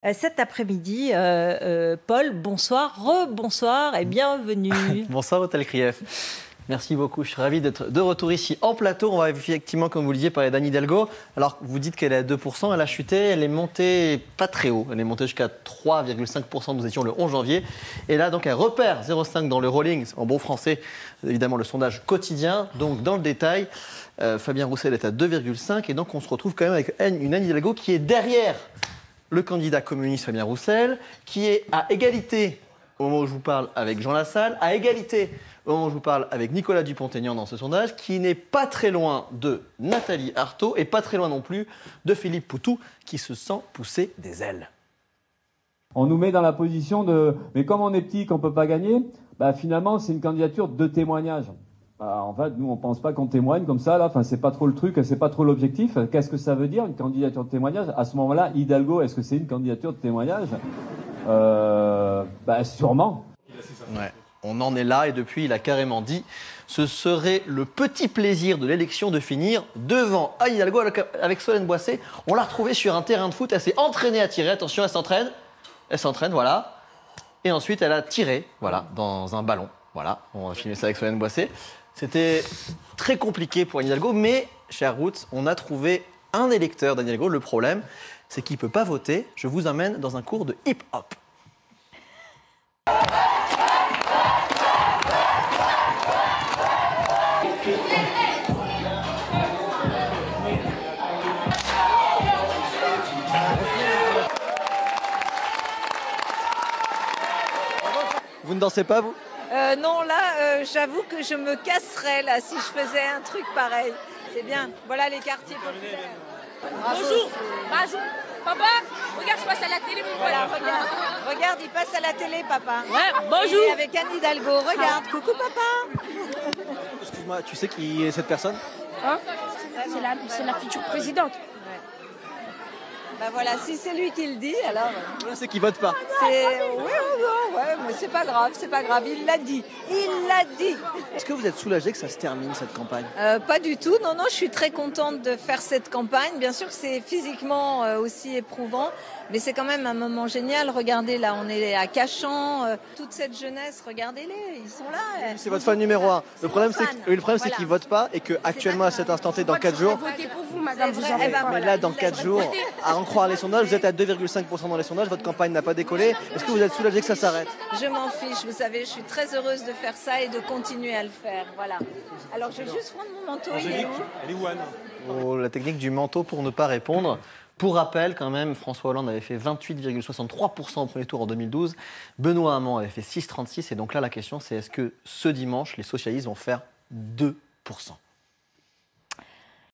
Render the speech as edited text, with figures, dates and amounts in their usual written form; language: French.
Cet après-midi, Paul, bonsoir, rebonsoir et bienvenue. Bonsoir Hôtel Krief. Merci beaucoup, je suis ravi d'être de retour ici en plateau. On va effectivement, comme vous le disiez, parler d'Anne Hidalgo. Alors, vous dites qu'elle est à 2%, elle a chuté, elle est montée pas très haut. Elle est montée jusqu'à 3,5%, nous étions le 11 janvier. Et là, donc, elle repère 0,5 dans le rolling, en bon français, évidemment, le sondage quotidien. Donc, dans le détail, Fabien Roussel est à 2,5. Et donc, on se retrouve quand même avec une Anne Hidalgo qui est derrière le candidat communiste Fabien Roussel, qui est à égalité, au moment où je vous parle, avec Jean Lassalle, à égalité au moment où je vous parle avec Nicolas Dupont-Aignan dans ce sondage, qui n'est pas très loin de Nathalie Arthaud et pas très loin non plus de Philippe Poutou, qui se sent pousser des ailes. On nous met dans la position de « mais comme on est petit, qu'on ne peut pas gagner », finalement c'est une candidature de témoignage. En fait, nous, on ne pense pas qu'on témoigne comme ça, là. Enfin, c'est pas trop le truc, c'est pas trop l'objectif. Qu'est-ce que ça veut dire, une candidature de témoignage? À ce moment-là, Hidalgo, est-ce que c'est une candidature de témoignage? Sûrement. Ouais, on en est là, et depuis, il a carrément dit ce serait le petit plaisir de l'élection de finir devant Anne Hidalgo avec Solène Boissé. On l'a retrouvée sur un terrain de foot, elle s'est entraînée à tirer. Attention, elle s'entraîne, voilà. Et ensuite, elle a tiré, voilà, dans un ballon. Voilà, on va filmer ça avec Solène Boissé. C'était très compliqué pour Anne Hidalgo, mais, chère Ruth, on a trouvé un électeur d'Anne Hidalgo. Le problème, c'est qu'il ne peut pas voter. Je vous emmène dans un cours de hip-hop. Vous ne dansez pas, vous ? Non, là, j'avoue que je me casserais là si je faisais un truc pareil. C'est bien. Voilà les quartiers populaires. Bonjour, papa, regarde, je passe à la télé, mon Voilà, regarde, il passe à la télé, papa. Ouais, bonjour. Et avec Anne Hidalgo, regarde, coucou papa. Excuse-moi, tu sais qui est cette personne ? Hein, c'est la future présidente. Voilà, si c'est lui qui le dit, alors... C'est qu'il vote pas. Ouais, mais c'est pas grave, il l'a dit. Est-ce que vous êtes soulagé que ça se termine, cette campagne ? Pas du tout, non, je suis très contente de faire cette campagne. Bien sûr que c'est physiquement aussi éprouvant, mais c'est quand même un moment génial. Regardez, là, on est à Cachan, toute cette jeunesse, regardez-les, ils sont là. C'est votre fan numéro 1. Le problème, c'est qu'ils ne votent pas et qu'actuellement, à cet instant T, dans 4 jours... Votez pour vous, madame, vous Mais là, dans 4 jours, à en croire les sondages, vous êtes à 2,5% dans les sondages, votre campagne n'a pas décollé. Est-ce que vous êtes soulagé que ça s'arrête ? Je m'en fiche, vous savez, je suis très heureuse de faire ça et de continuer à le faire, voilà. Alors, je vais juste prendre mon manteau. Angélique, elle est où, Anne ? Oh, la technique du manteau pour ne pas répondre. Pour rappel, quand même, François Hollande avait fait 28,63% au premier tour en 2012. Benoît Hamon avait fait 6,36%. Et donc là, la question, c'est est-ce que ce dimanche, les socialistes vont faire 2% ?